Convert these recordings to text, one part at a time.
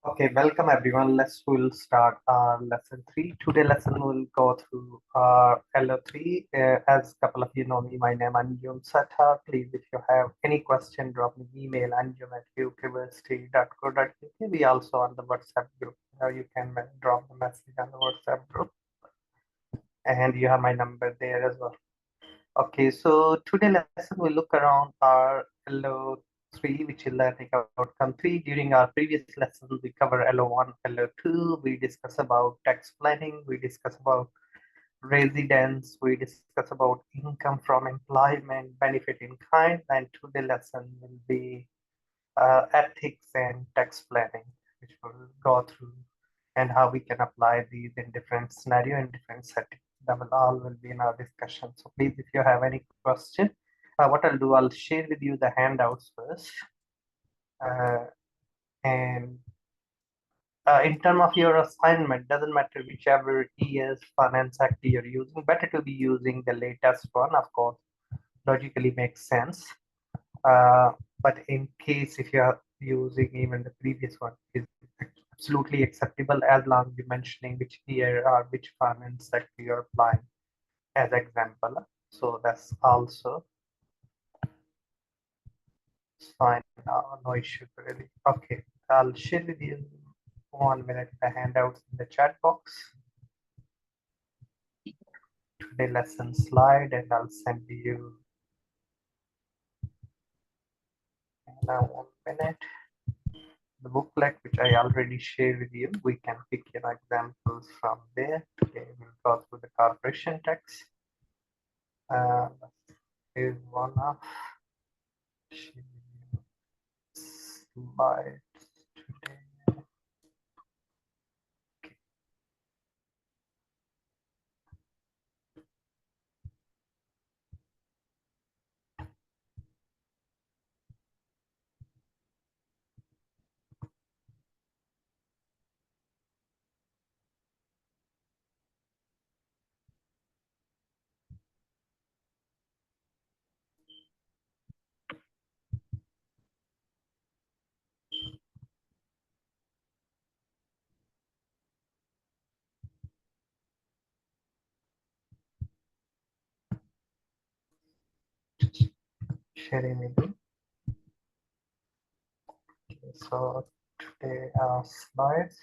Okay, welcome everyone. We'll start our lesson 3. Today lesson will go through our LO3. As a couple of you know me, my name is Anjum Satha. Please, if you have any question, drop me email anjum@ukversity.co.uk. We also on the WhatsApp group. You can drop a message on the WhatsApp group, and you have my number there as well. Okay, so today lesson will look around our LO3, which is learning outcome 3. During our previous lesson, we cover LO1, LO2. We discuss about tax planning. We discuss about residence. We discuss about income from employment, benefit in kind. And today lesson will be ethics and tax planning, which we'll go through and how we can apply these in different scenario and different settings. That will be in our discussion. So please, if you have any question, what I'll do, I'll share with you the handouts first. And in terms of your assignment, doesn't matter whichever year's finance act you're using, better to be using the latest one, of course, logically makes sense. But in case if you are using even the previous one, is absolutely acceptable as long as you're mentioning which year or which finance sector you're applying as example. So that's also fine. No issue really. Okay, I'll share with you 1 minute the handouts in the chat box. Today lesson slide, and I'll send you now 1 minute. The booklet which I already shared with you, we can pick examples from there. Today we'll go through the corporation tax. Here's one of slides today. Okay. Sharing with you. Okay, so today our slides.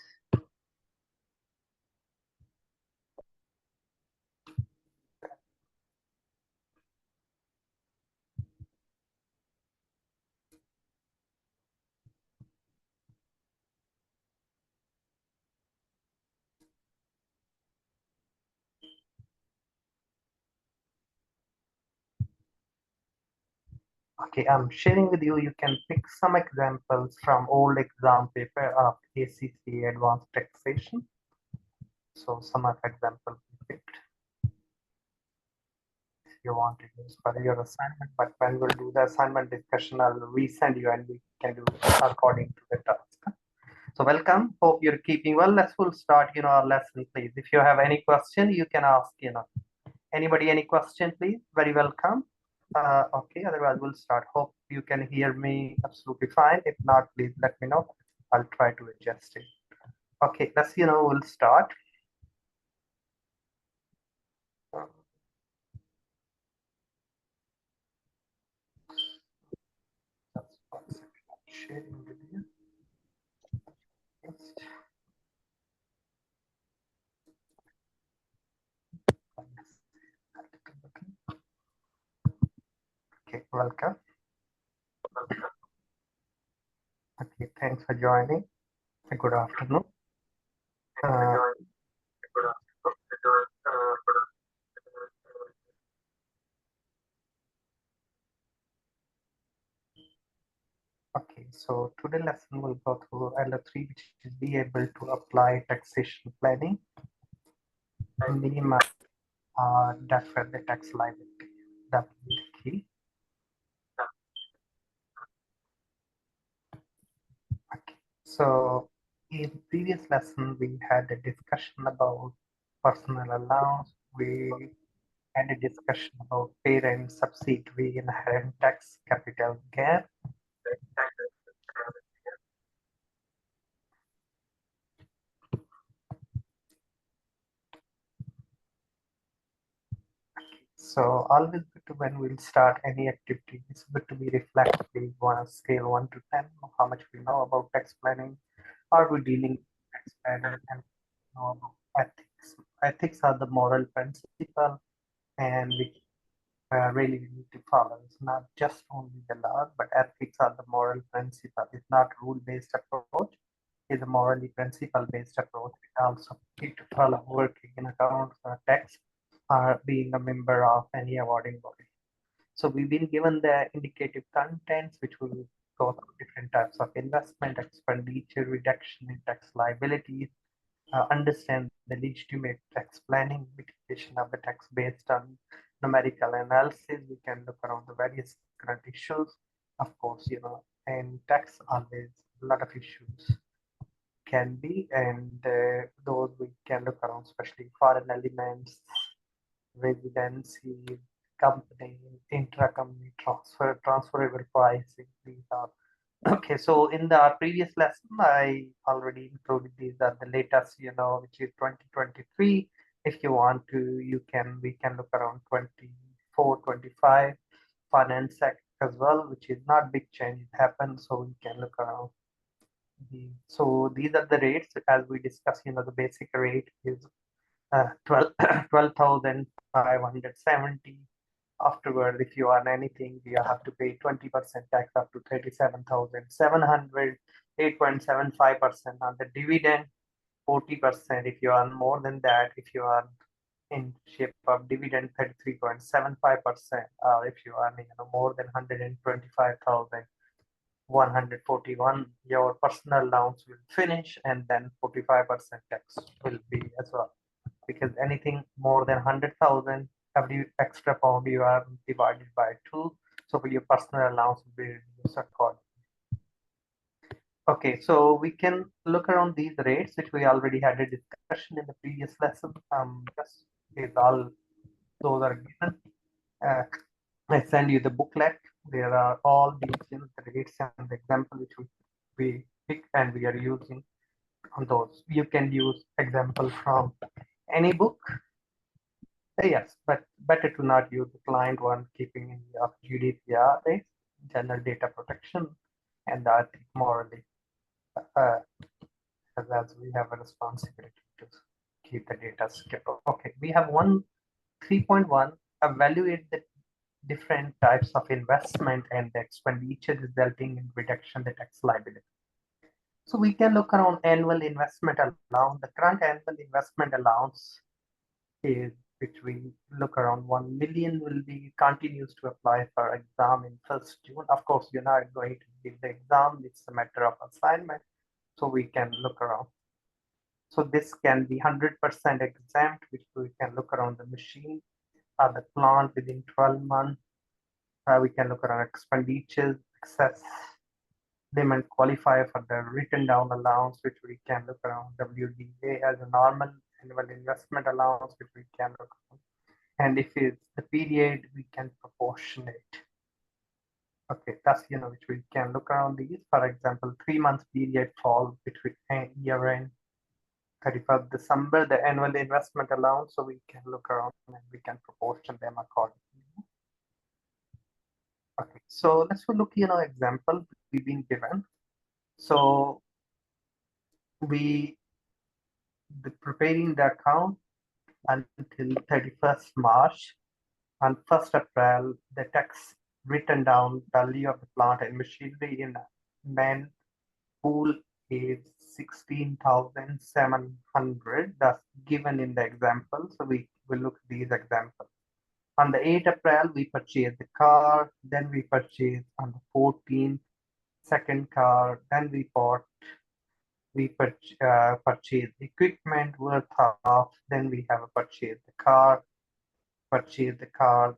Okay, I'm sharing with you. You can pick some examples from old exam paper of ACC Advanced Taxation. So some of examples we picked. If you want to use for your assignment, but when we'll do the assignment discussion, I'll resend you and we can do according to the task. So welcome. Hope you're keeping well. We'll start, our lesson, please. If you have any question, you can ask, Anybody, any question, please? Very welcome. Okay, otherwise we'll start. Hope you can hear me absolutely fine. If not, please let me know. I'll try to adjust it. Okay, we'll start. Just 1 second. Sharing with you. Okay, welcome. Okay, thanks for joining. Good afternoon. Okay, so today lesson will go through LO3, which is be able to apply taxation planning, minimize defer the tax liability. That will be the key. Okay, so in previous lesson we had a discussion about personal allowance. We had a discussion about parent subsidiary inherent tax capital gap. So always good to when we'll start any activity, it's good to be reflective on a scale 1 to 10, how much we know about tax planning, are we dealing with tax planning, and know about ethics. Ethics are the moral principle and which really we need to follow. It's not just only the law, but ethics are the moral principle. It's not rule-based approach. It's a morally principle-based approach. We also need to follow working in accounts or tax or being a member of any awarding body. So we've been given the indicative contents, which will go through different types of investment, expenditure, reduction in tax liabilities, understand the legitimate tax planning, mitigation of the tax based on numerical analysis. We can look around the various current issues. Of course, and tax always a lot of issues can be, and those we can look around, especially foreign elements, residency, company, intra-company transfer, transferable pricing. These are okay. So in the previous lesson, I already included these are the latest, which is 2023. If you want to, we can look around 24, 25 finance act as well, which is not big change it happened. So we can look around. So these are the rates as we discussed. The basic rate is 12,570. Afterward, if you earn anything, you have to pay 20% tax up to 37,700, 8.75% on the dividend, 40% if you earn more than that, if you earn in shape of dividend 33.75%, or if you earn more than 125,141, your personal allowance will finish, and then 45% tax will be as well, because anything more than 100,000, every extra pound you are divided by 2, so your personal allowance will be reduced accordingly. Okay, so we can look around these rates, which we already had a discussion in the previous lesson. Just is all those are given. I send you the booklet. There are all these the rates and the example which we pick and we are using on those. You can use example from any book. Yes, but better to not use the client one, keeping in the GDPR, general data protection, and I think morally, as we have a responsibility to keep the data secure. Okay, we have 3.1, evaluate the different types of investment and the expenditure resulting in reduction the tax liability. So we can look around annual investment allowance. The current annual investment allowance is, which we look around 1 million, will be continues to apply for exam in 1st June. Of course, you're not going to give the exam. It's a matter of assignment. So we can look around. So this can be 100% exempt, which we can look around the machine or the plant within 12 months. We can look around expenditures, excess limit qualify for the written down allowance, which we can look around WDA as a normal annual investment allowance, which we can look around. And if it's the period, we can proportionate. Okay, that's which we can look around these. For example, 3 months period fall between year end 31st December, the annual investment allowance, so we can look around and we can proportion them accordingly. Okay, so let's look example we've been given. So preparing the account until 31st March. On 1st April, the tax written down value of the plant and machinery in main pool is 16,700. That's given in the example. So we will look at these examples. On the 8th April, we purchased the car. Then we purchased on the 14th, second car. Then we purchased equipment worth of. Then we have purchased the car.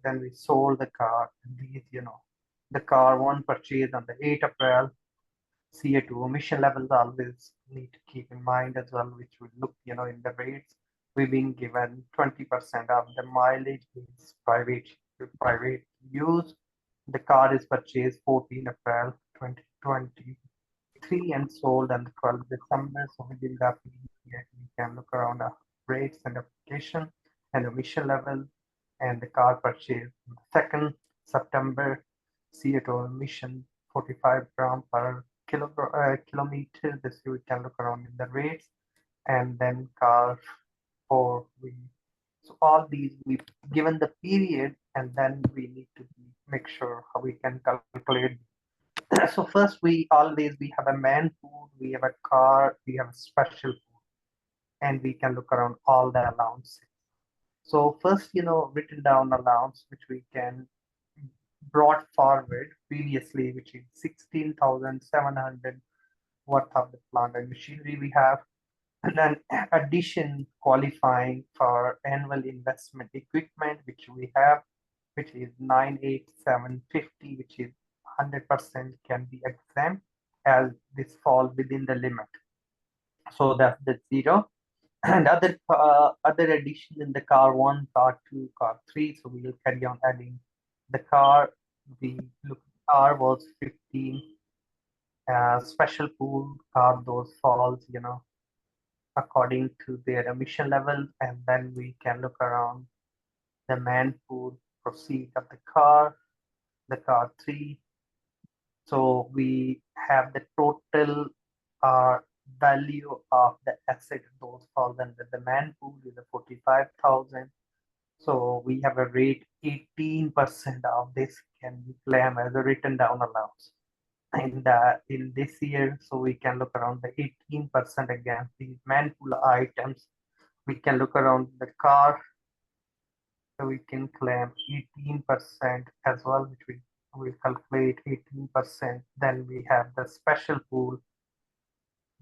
Then we sold the car. And these, the car one purchased on the 8th April. CO2 emission levels always need to keep in mind as well, which we look, in the rates. We've been given 20% of the mileage is private use. The car is purchased 14 April 2023 and sold on the 12th December. So within that period, we can look around the rates and application and emission level. and the car purchase 2nd September, CO2 emission 45 gram per kilometer. This we can look around in the rates, and then car 4 we. So all these we given the period, and then we need to make sure how we can calculate. So first we have a man food, we have a car, we have a special food, and we can look around all the allowances. So first, written down allowance, which we can brought forward previously, which is 16,700 worth of the plant and machinery we have. And then addition qualifying for annual investment equipment, which we have, which is 98750, which is 100% can be exempt as this fall within the limit. So that's the zero. And other addition in the car 1, car 2, car 3. So we will carry on adding the car. The car was 15. Special pool car, those falls, according to their emission level. And then we can look around the man pool proceed of the car 3. So we have the total value of the asset, those falls under the man pool is a 45,000. So we have a rate 18% of this can be claimed as a written down allowance. And in this year, so we can look around the 18% against these man pool items. We can look around the car, so we can claim 18% as well, which we will calculate 18%. Then we have the special pool,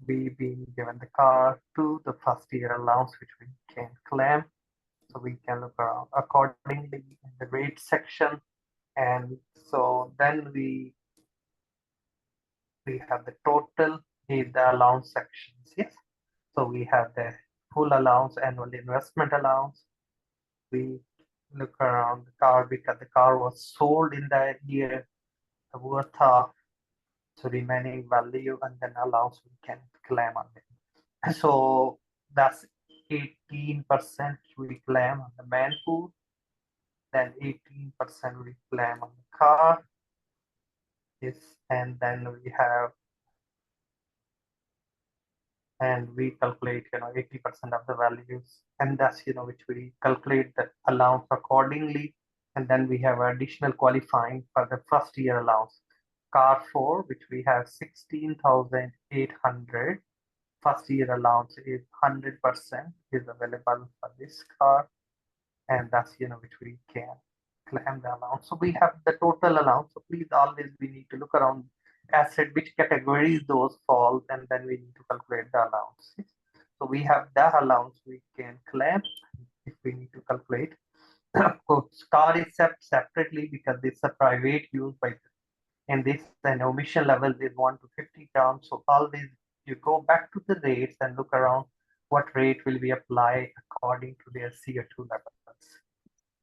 we being given the car to the first year allowance, which we can claim. So we can look around accordingly in the rate section. And so then we have the total in the allowance sections. Yes. So we have the full allowance, annual investment allowance. We look around the car because the car was sold in that year, the worth of so remaining value, and then allowance we can claim on it. So that's 18% we claim on the man pool, then 18% we claim on the car. Yes, and then we have, and we calculate 80% of the values, and that's which we calculate the allowance accordingly. And then we have additional qualifying for the first year allowance. Car 4, which we have 16,800. First year allowance is 100% is available for this car, and that's which we can claim the allowance. So we have the total allowance. So please always we need to look around asset which categories those fall, and then we need to calculate the allowance. So we have that allowance we can claim if we need to calculate. Of course, car is separately because it's a private use by and this an omission level is 1 to 50 grams. So always you go back to the rates and look around what rate will be applied according to their CO2 levels.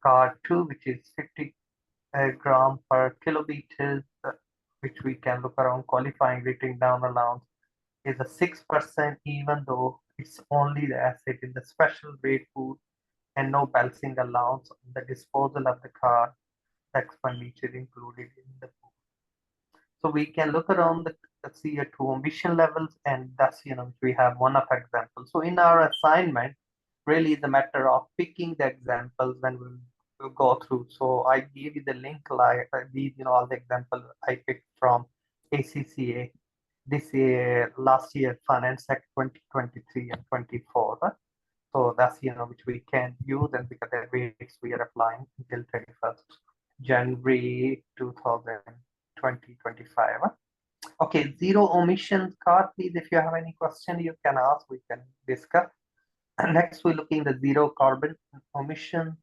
Car 2, which is 50 gram per kilometer, which we can look around qualifying written down allowance is a 6%, even though it's only the asset in the special rate pool and no balancing allowance on the disposal of the car, the expenditure included in the pool. So we can look around the CO2 emission levels, and thus, we have one of examples. So in our assignment, really the matter of picking the examples when we'll go through. So I gave you the link, like these, all the examples I picked from ACCA this year, last year, Finance Act 2023 and 24. So that's, which we can use, and because the rates we are applying until 31st January 2025. Okay, zero emissions car, please. If you have any question, you can ask, we can discuss. And next, we're looking at the zero carbon emissions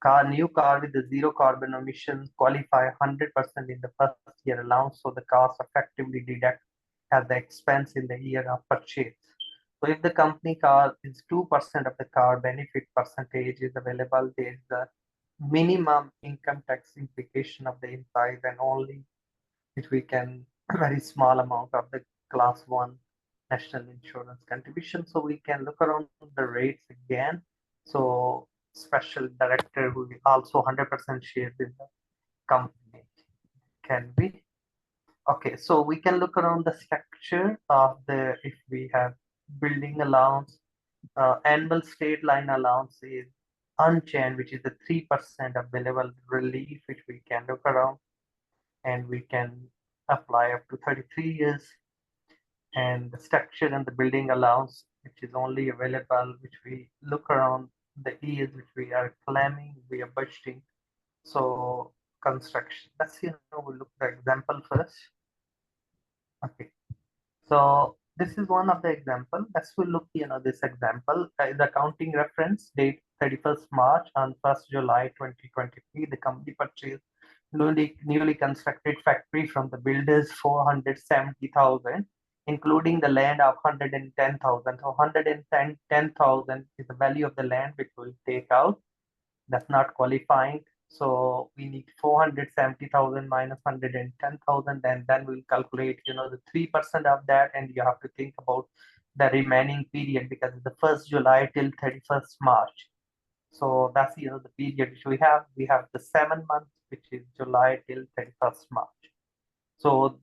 car. New car with the zero carbon emissions qualify 100% in the first year allowance, so the cost effectively deduct as the expense in the year of purchase. So if the company car is 2% of the car, benefit percentage is available. There is the minimum income tax implication of the employees, and only which we can very small amount of the class 1 national insurance contribution. So we can look around the rates again. So special director who also 100% shares in the company. Can we? Okay, so we can look around the structure of the, if we have building allowance, annual state line allowance is unchanged, which is the 3% available relief, which we can look around, and we can apply up to 33 years. And the structure and the building allowance, which is only available, which we look around the years which we are claiming, we are budgeting. So construction, let's see how we look at the example first. Okay, so this is one of the example. Let's we look, this example. The accounting reference date 31st March on 1st July 2023. The company purchased newly constructed factory from the builders 470,000, including the land of 110,000. So 110,000 is the value of the land which we'll take out. That's not qualifying. So we need 470,000 minus 110,000, and then we'll calculate, the 3% of that, and you have to think about the remaining period because it's the 1st July till 31st March. So that's, the period which we have. We have the 7 months, which is July till 31st March. So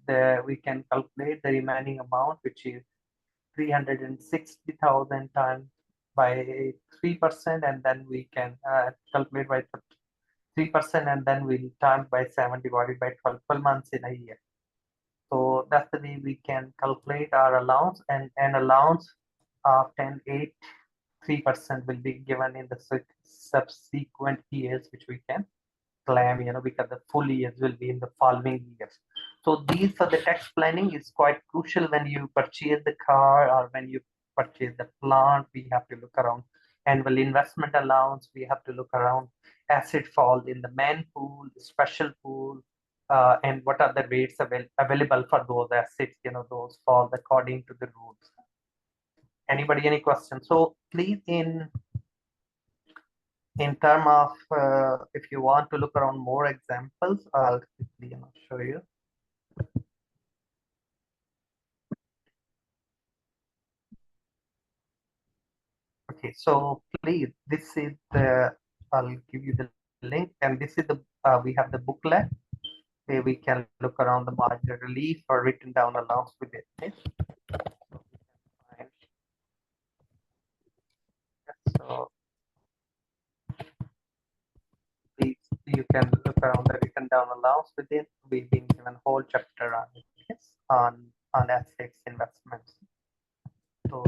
we can calculate the remaining amount, which is 360,000 times by 3%, and then we can calculate by 3%, and then we'll times by 7 divided by 12 months in a year. So that's the way we can calculate our allowance, and an allowance of 10.8 3% will be given in the subsequent years, which we can claim, because the full years will be in the following years. So these are the tax planning is quite crucial when you purchase the car or when you purchase the plant. We have to look around annual investment allowance. We have to look around asset fall in the main pool, the special pool, and what are the rates available for those assets. Those fall according to the rules. Anybody, any questions? So please, in term of if you want to look around more examples, I'll quickly show you. Okay, so please, this is the, I'll give you the link, and this is the we have the booklet where we can look around the margin relief or written down allowance with it. Okay? So please, you can look around the written down allowance with it. We've been given whole chapter on it, yes, on assets investments. So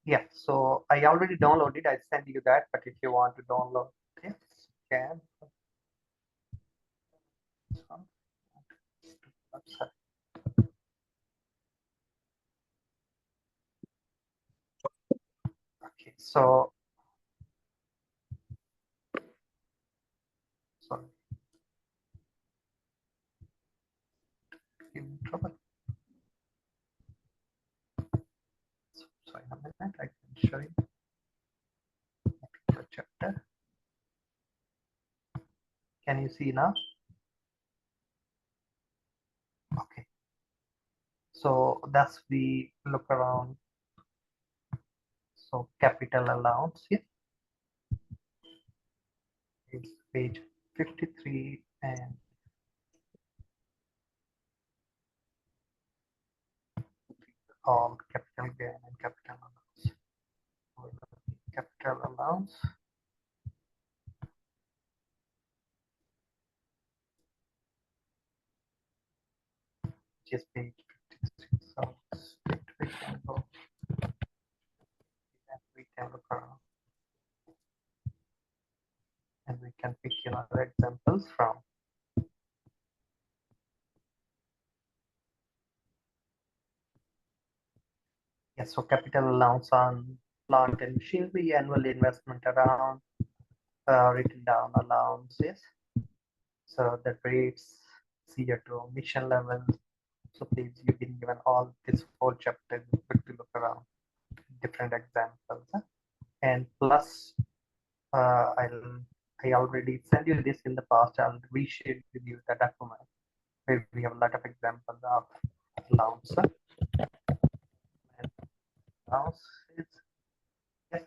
yeah, so I already downloaded. I sent you that, but if you want to download this, you can. Okay, so sorry, in trouble. So in a minute, I can show you the chapter. Can you see now? Okay. So that's we look around. So capital allowance here. It's page 53 and all capital gain and capital allowance. Capital allowance. Just page 56. So we can go and we can look around. And we can pick other examples from. Yes, so capital allowance on plant and machinery, annual investment around written down allowances. So the rates, CO2 emission levels. So please, you've been given all this whole chapter. Good to look around different examples, and plus I already sent you this in the past. I'll reshare with you the document where we have a lot of examples of allowances and allowances. Yes,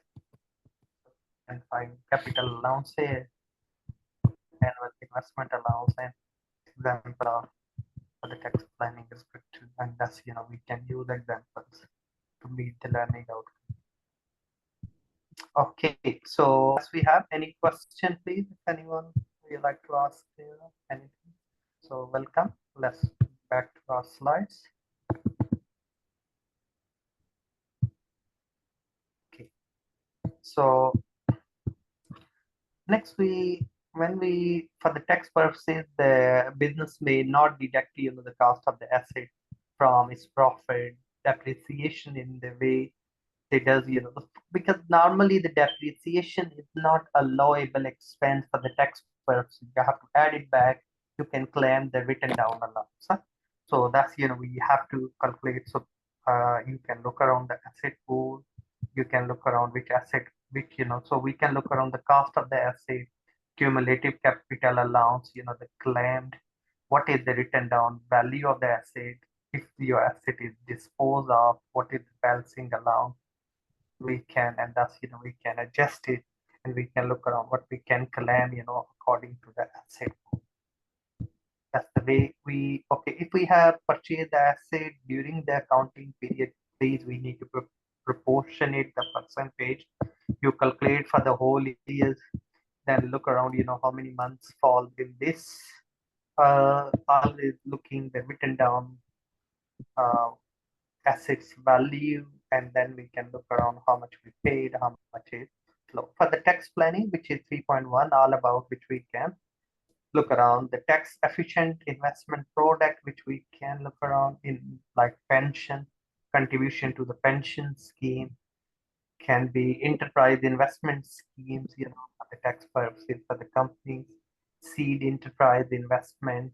and find capital allowance here, annual investment allowance, and example of for the tax planning is good too. And that's, we can use examples to meet the learning outcome. Okay, so as we have any question, please, if anyone would like to ask anything. So welcome. Let's back to our slides. Okay, so next when we for the tax purposes, the business may not deduct the cost of the asset from its profit depreciation in the way it does, because normally the depreciation is not a allowable expense for the tax purposes. You have to add it back. You can claim the written down allowance. So that's, we have to calculate. So you can look around the asset pool. You can look around which asset, so we can look around the cost of the asset, cumulative capital allowance, the claimed, what is the written down value of the asset, if your asset is disposed of, what is the balancing allowance we can, and thus, we can adjust it, and we can look around what we can claim, according to the asset. That's the way okay, if we have purchased the asset during the accounting period, please, we need to proportionate the percentage. You calculate for the whole years, then look around, how many months fall in this. Always looking the written down uh, assets value, and then we can look around how much we paid, how much is flow. For the tax planning, which is 3.1, all about which we can look around the tax efficient investment product, which we can look around in like pension, contribution to the pension scheme, can be enterprise investment schemes, for the tax purposes for the companies, seed enterprise investment,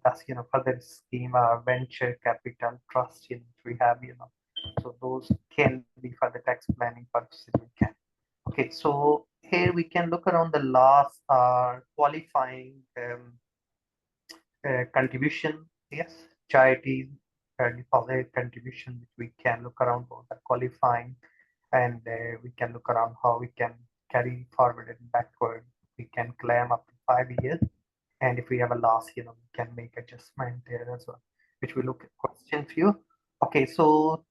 that's for the scheme, venture capital trust, we have, so those can be for the tax planning purposes we can. Okay, so here we can look around the last qualifying contribution. Yes, charity deposit contribution, which we can look around both the qualifying, and we can look around how we can carry forward and backward. We can claim up to 5 years, and if we have a loss, we can make adjustment there as well, which we look at question few. Okay, so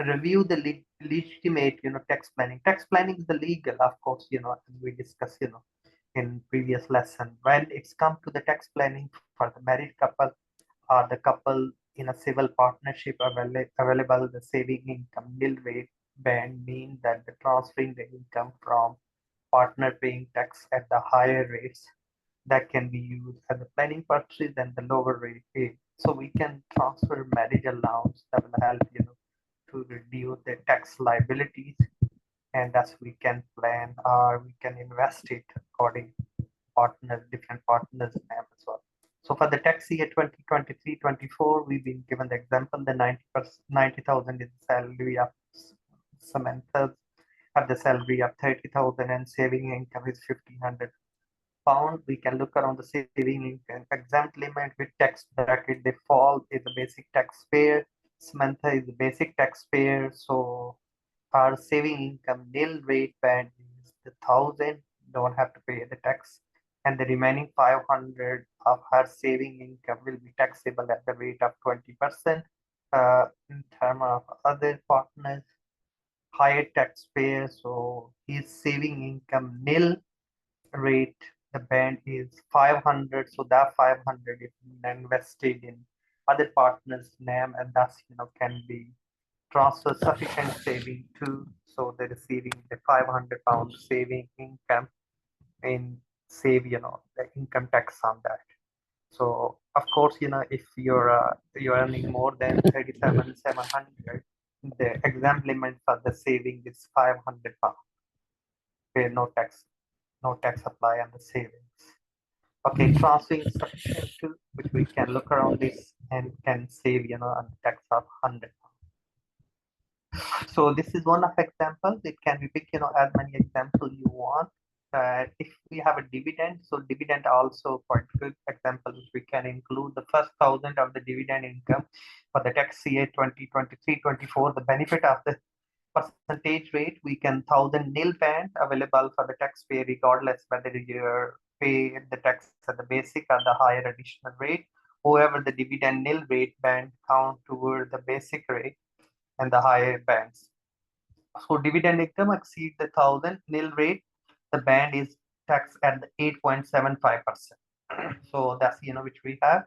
review the legitimate, tax planning. Tax planning is the legal, of course, as we discussed, in previous lesson. When it's come to the tax planning for the married couple or the couple in a civil partnership, available the saving income nil rate band mean that the transferring the income from partner paying tax at the higher rates that can be used as the planning purposes and the lower rate. So we can transfer marriage allowance that will help, to reduce the tax liabilities, and thus we can plan or we can invest it according partners, different partners name as well. So for the tax year 2023-24, we've been given the example, the 90,000 is the salary of Samantha, have the salary of 30,000 and saving income is 1,500 pound. We can look around the saving income. Exempt limit with tax bracket, they fall is the basic taxpayer. Samantha is the basic taxpayer. So our saving income nil rate band is the 1,000, don't have to pay the tax. And the remaining 500 of her saving income will be taxable at the rate of 20%. In terms of other partners, higher taxpayer, so his saving income nil rate, the band is 500, so that 500 is invested in other partners name, and thus can be transfer sufficient saving to, so they're receiving the 500 pound saving income and save the income tax on that. So of course, if you're earning more than 37,700, the exam limit for the saving is 500 pounds, where no tax apply on the savings. Okay, transferring sufficient to which we can look around this and can save, a tax of 100. So this is one of examples. It can be picked, as many examples you want. If we have a dividend, so dividend also quite good example, which we can include the first 1,000 of the dividend income for the tax year 2023-24. The benefit of the percentage rate, we can 1,000 nil band available for the taxpayer regardless whether you pay the tax at the basic or the higher additional rate. However, the dividend nil rate band count toward the basic rate and the higher bands. So dividend income exceed the 1,000 nil rate, the band is taxed at the 8.75%. So that's which we have.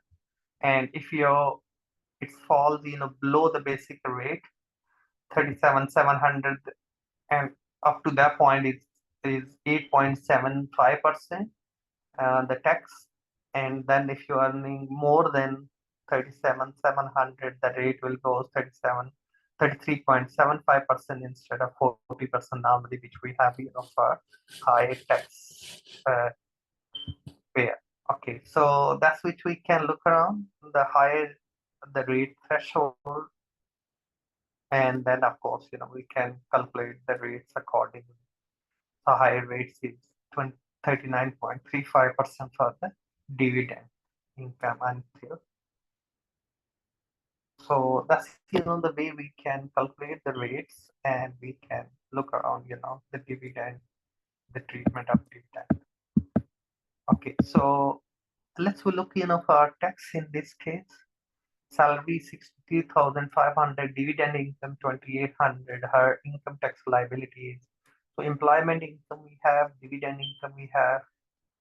And if it falls below the basic rate, 37,700, and up to that point is 8.75% the tax. And then if you're earning more than 37,700, the rate will go 33.75% instead of 40% normally, which we have for high tax payer. Okay, so that's which we can look around the higher the rate threshold, and then of course we can calculate the rates accordingly. The higher rates is 39.35% for the dividend income until. So that's the way we can calculate the rates, and we can look around the dividend, the treatment of dividend. Okay, so let's look for tax in this case. Salary 62,500, dividend income 2,800. Her income tax liabilities. So employment income we have, dividend income we have,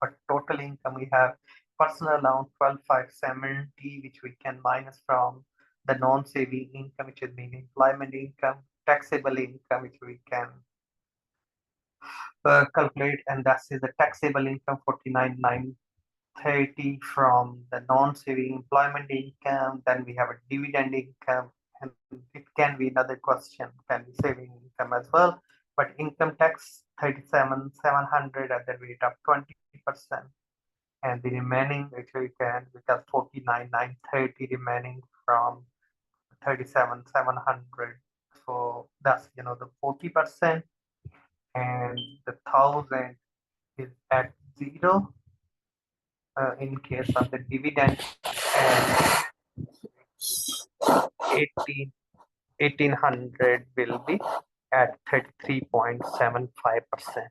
but total income we have personal allowance 12,570, which we can minus from the non-saving income, which is mean employment income, taxable income, which we can calculate, and that is the taxable income 49,930 from the non-saving employment income. Then we have a dividend income, and it can be another question, can be saving income as well. But income tax 37,700 at the rate of 20%, and the remaining which we can, because 49,930 remaining from 37,700. So that's the 40%, and the 1,000 is at 0 in case of the dividend, and 1,800 will be at 33.75%.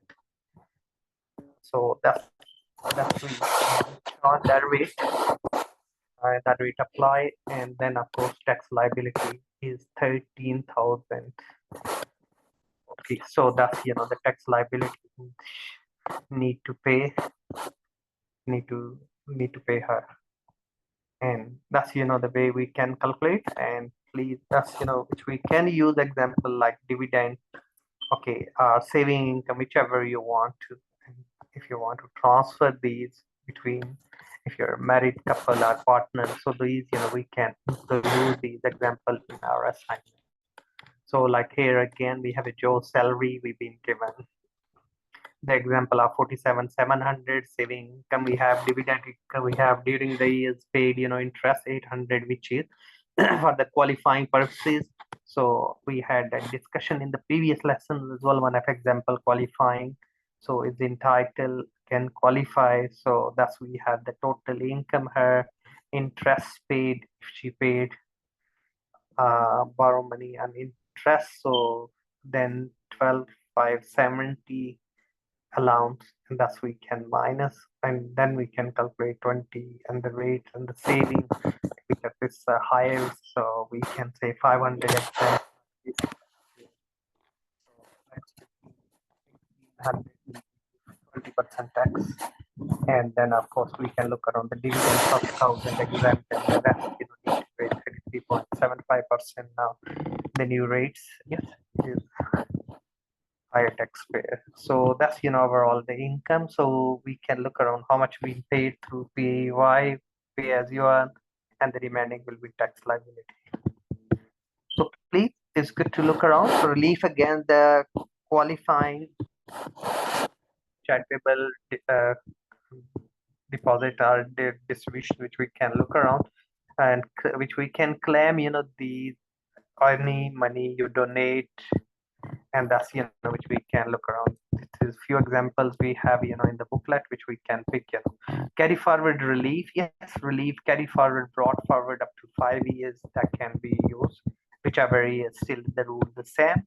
So that's we on that rate, apply, and then of course tax liability is 13,000. Okay, so that's the tax liability need to pay her, and that's the way we can calculate. And please, that's which we can use example like dividend, okay, saving income, whichever you want to. And if you want to transfer these between, if you're a married couple or partner, so these we can use these example in our assignment. So like here again we have a Joe salary, we've been given the example of 47,700, saving income we have, dividend income we have, during the years paid interest 800, which is for the qualifying purposes. So we had a discussion in the previous lessons as well, one of example qualifying. So it's entitled can qualify. So that's we have the total income, her interest paid, if she paid borrow money and interest. So then 12,570 allowance, and that's we can minus, and then we can calculate 20 and the rate and the saving, because it's higher, so we can say 500 20% tax. And then of course we can look around the dividend of 1,000 exempt, and the rest need to pay 33.75% now. The new rates, yes, is higher taxpayer. So that's overall the income. So we can look around how much we paid through PAY, pay as you earn, and the remaining will be tax liability. So please, it's good to look around. So relief against the qualifying charitable deposit or the distribution, which we can look around, and which we can claim, the any money you donate, and that's, which we can look around. This is few examples we have, in the booklet, which we can pick, carry forward relief. Yes, relief, carry forward, brought forward up to 5 years, that can be used, whichever is still the rule the same.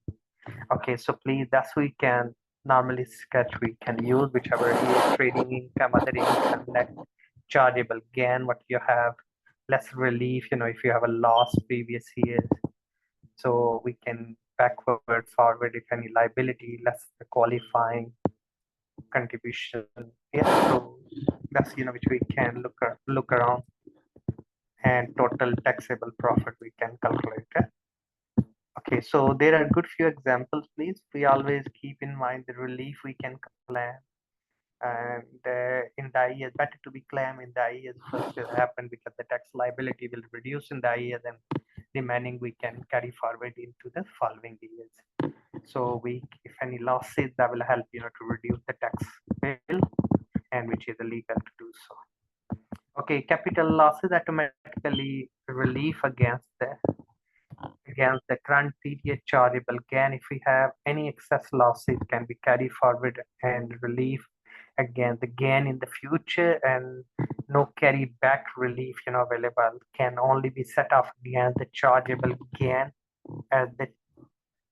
Okay, so please, that's we can normally sketch, we can use whichever is trading income, other income, net chargeable gain, what you have, less relief, if you have a loss previous years. So we can backward, forward, if any liability, less the qualifying contribution. Yeah, so that's, which we can look around, and total taxable profit we can calculate. Okay, so there are good few examples, please. We always keep in mind the relief we can claim, and in the IES, better to be claimed in the IES first will happen, because the tax liability will reduce in the IES, and remaining we can carry forward into the following years. So if any losses, that will help, to reduce the tax bill, and which is illegal to do so. Okay, capital losses automatically relief against the current period chargeable gain. If we have any excess losses, can be carried forward and relief against the gain in the future, and no carry back relief, available, can only be set off against the chargeable gain as the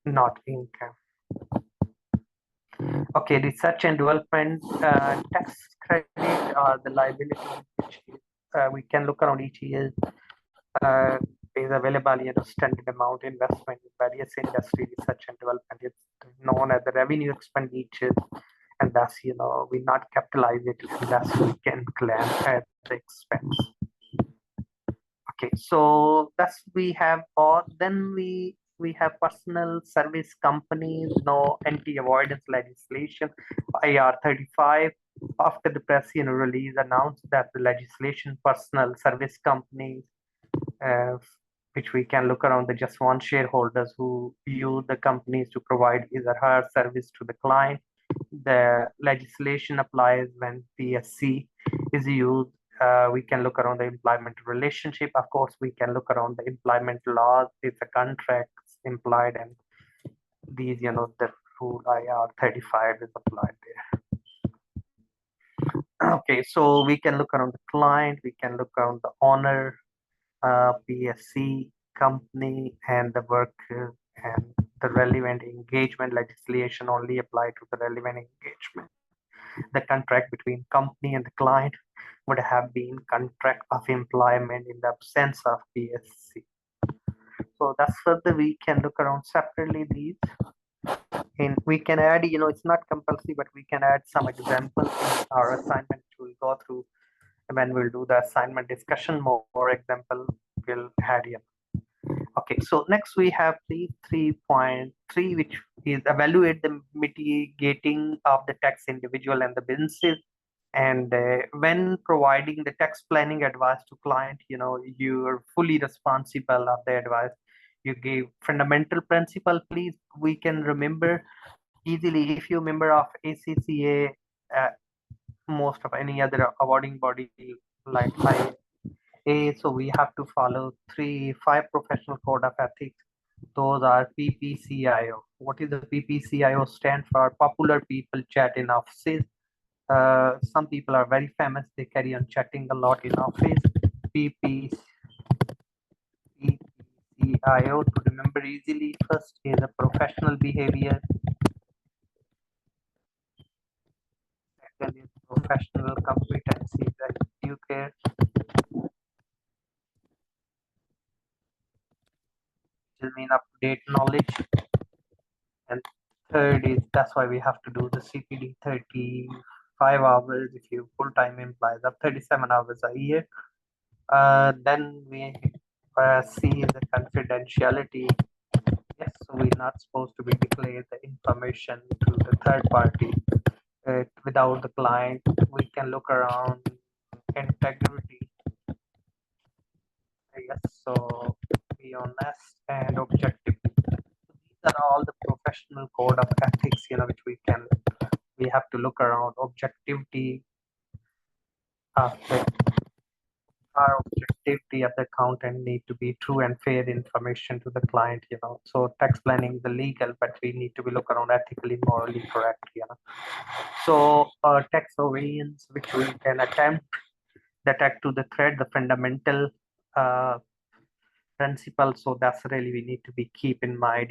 not income. Okay, research and development tax credit, or the liability, which we can look around each year, is available, standard amount investment in various industry research and development. It's known as the revenue expenditure, and thus, we not capitalize it, and thus we can claim at the expense. Okay, so that's we have all. Then we have personal service companies, no anti-avoidance legislation, IR35. After the press release announced that the legislation, personal service companies, which we can look around, the just one shareholders who use the companies to provide his or her service to the client. The legislation applies when PSC is used. We can look around the employment relationship. Of course, we can look around the employment laws. It's a contract implied, and these, the rule IR35 is applied there. Okay, so we can look around the client, we can look around the owner, PSC, company, and the worker, and the relevant engagement legislation only apply to the relevant engagement. The contract between company and the client would have been contract of employment in the absence of PSC. So that's further we can look around separately these. And we can add, it's not compulsory, but we can add some examples in our assignment. We'll go through when we'll do the assignment discussion. More example will add here. Okay, so next we have 3.3, which is evaluate the mitigating of the tax individual and the businesses. And when providing the tax planning advice to client, you're fully responsible of the advice. You gave fundamental principle, please. We can remember easily if you member of ACCA, most of any other awarding body like IFA. So we have to follow 5 professional code of ethics. Those are PPCIO. What is the PPCIO stand for? Popular people chat in offices. Some people are very famous. They carry on chatting a lot in office. PPCIO, to remember easily, first is a professional behavior. Second is professional competencies that you care. Which will mean up-to-date knowledge. And third is, that's why we have to do the CPD 35 hours if you full-time employees of 37 hours a year. Then we see the confidentiality. Yes, so we're not supposed to be declared the information to the third party without the client. We can look around integrity. Yes, so be honest and objective. So these are all the professional code of ethics, which we have to look around. Objectivity, The our objective of the accountant need to be true and fair information to the client, So tax planning is illegal, but we need to be look around ethically, morally correct. So tax avoidance, which we can attempt that act to the thread, the fundamental uh, principle. So that's really we need to be keep in mind,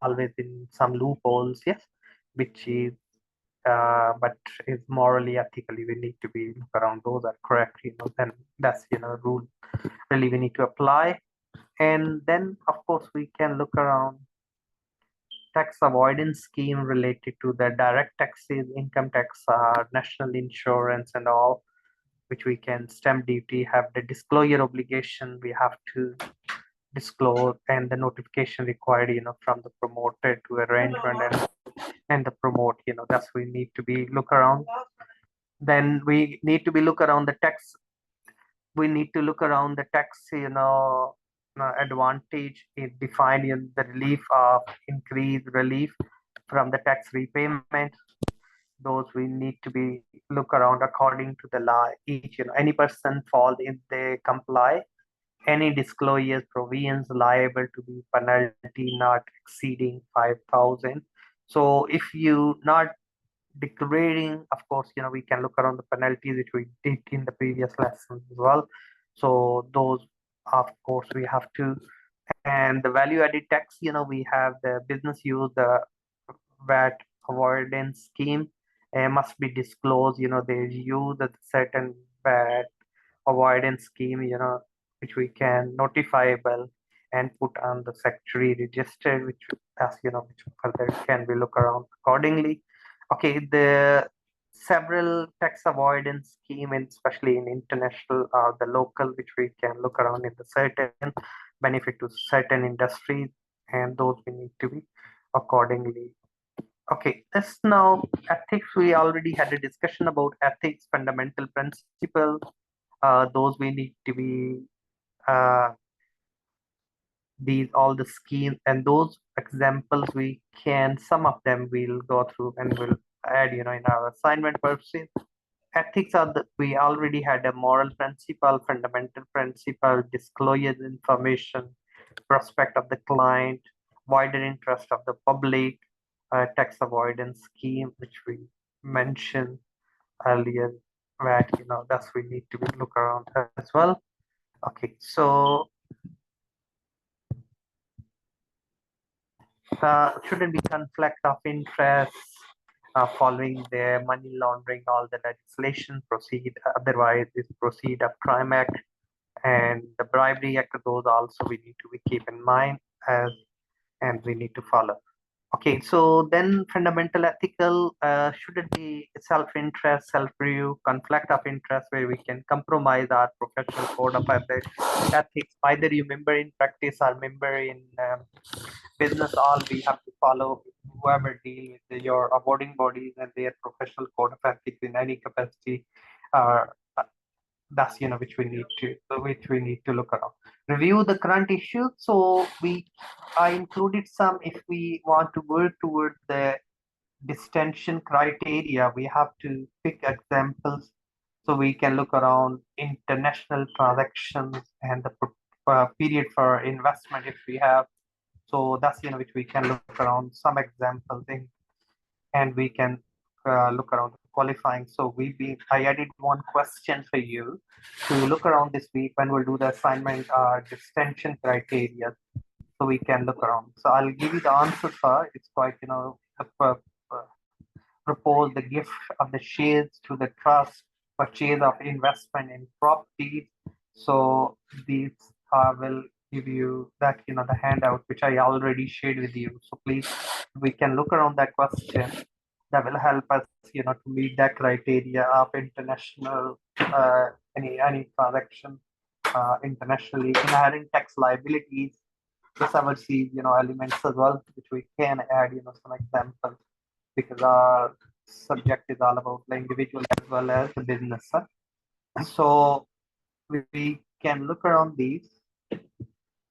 always in some loopholes, yes, which is but is morally, ethically, we need to be look around those are correct, then that's rule really we need to apply. And then of course we can look around tax avoidance scheme related to the direct taxes, income tax, national insurance and all, which we can stamp duty, have the disclosure obligation we have to disclose, and the notification required, from the promoter to arrangement and the promote, that's we need to be look around. Then we need to be look around the tax. We need to look around the tax, advantage in defining the relief of increased relief from the tax repayment. Those we need to be look around according to the law. Each, any person fall if they comply any disclosures provisions liable to be penalty not exceeding 5,000. So if you not declaring, of course, we can look around the penalties which we did in the previous lessons as well. So those, of course, we have to. And the value added tax, we have the business use, the VAT avoidance scheme must be disclosed, they use a certain VAT avoidance scheme, which we can notifiable and put on the secretary register, which as which further can be look around accordingly. Okay, the several tax avoidance scheme, and especially in international or the local, which we can look around in the certain benefit to certain industries, and those we need to be accordingly. Okay, let's now ethics. We already had a discussion about ethics, fundamental principles. Those we need to be uh, these all the schemes and those examples we can some of them we'll go through and we'll add in our assignment purposes. Ethics are the we already had a moral principle, fundamental principle, disclosure information, prospect of the client, wider interest of the public, tax avoidance scheme, which we mentioned earlier, that that's we need to look around as well. Okay, so shouldn't be conflict of interest following the money laundering, all the legislation proceed, otherwise this proceed of crime act and the bribery act, those also we need to be keep in mind as and we need to follow. Okay, so then fundamental ethical shouldn't be self-interest, self-review, conflict of interest where we can compromise our professional code of ethics. Either you member in practice or member in business, all we have to follow whoever deal with your awarding bodies and their professional code of ethics in any capacity. Uh, that's which we need to look around. Review the current issue. So I included some if we want to work toward the distinction criteria, we have to pick examples so we can look around international transactions and the period for investment if we have. So that's which we can look around some examples in, and we can look around qualifying. So I added one question for you to look around this week when we'll do the assignment distinction criteria. So we can look around. So I'll give you the answer, sir. It's quite propose the gift of the shares to the trust, purchase of investment in properties. So these will give you that, the handout, which I already shared with you. So please, we can look around that question. That will help us, to meet that criteria of international, any transaction internationally, inherent tax liabilities, this overseas, elements as well, which we can add, some examples because our subject is all about the individual as well as the business. So we can look around these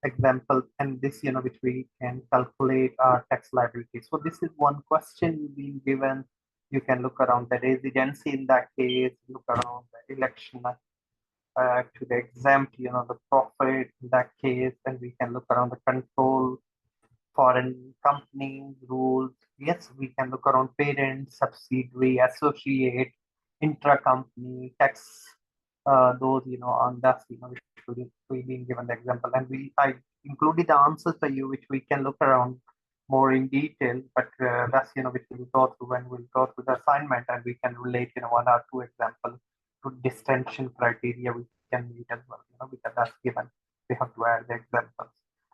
examples and this, which we can calculate our tax liability. So this is one question being given You can look around the residency in that case, look around the election to the exempt, the profit in that case, and we can look around the control, foreign company rules. Yes, we can look around parent, subsidiary, associate, intra-company, tax, those, on that, which we been given the example. And I included the answers for you, which we can look around more in detail, but that's, which we'll go through when we'll go through the assignment, and we can relate, one or two examples to distinction criteria we can meet as well, because that's given. We have to add the examples.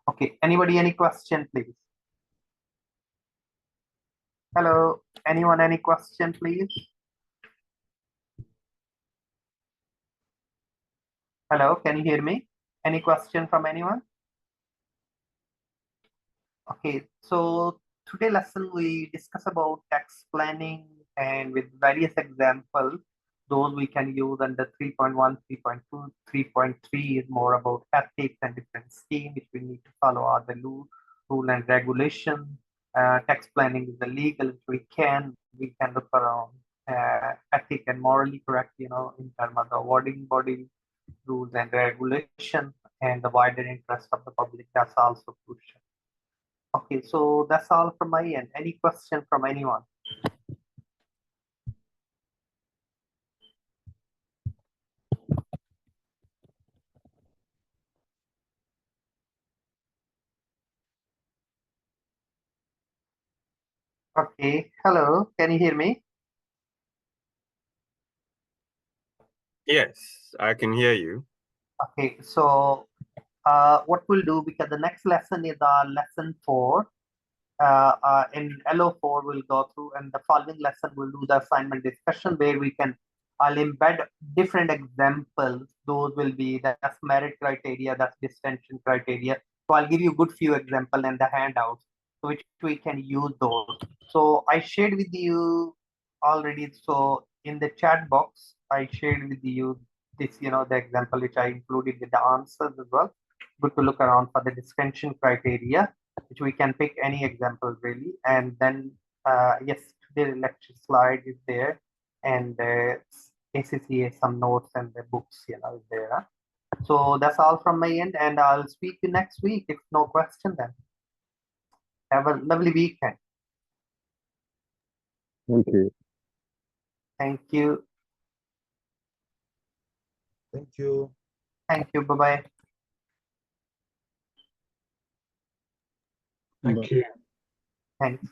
Okay, anybody, any question, please? Hello, anyone, any question, please? Hello, can you hear me? Any question from anyone? Okay, so today lesson we discuss about tax planning and with various examples. Those we can use under 3.1, 3.2, 3.3 is more about ethics and different schemes which we need to follow are the rule and regulation. Tax planning is the legal which we can look around ethic and morally correct, in terms of the awarding body rules and regulation and the wider interest of the public. That's also crucial. Okay, so that's all from my end. Any question from anyone? Okay, hello, can you hear me? Yes, I can hear you. Okay, so what we'll do, because the next lesson is lesson 4. In LO4 we'll go through, and the following lesson we'll do the assignment discussion where I'll embed different examples. Those will be that's merit criteria, that's distinction criteria. So I'll give you a good few examples and the handouts, which we can use those. So I shared with you already. So in the chat box, I shared with you this, the example which I included with the answers as well. Good to look around for the distinction criteria, which we can pick any example really. And then, yes, the lecture slide is there, and ACCA, some notes and the books, is there. So that's all from my end, and I'll speak to you next week. If no question, then have a lovely weekend. Thank you. Thank you. Thank you. Thank you. Bye-bye. Thank you. Thanks.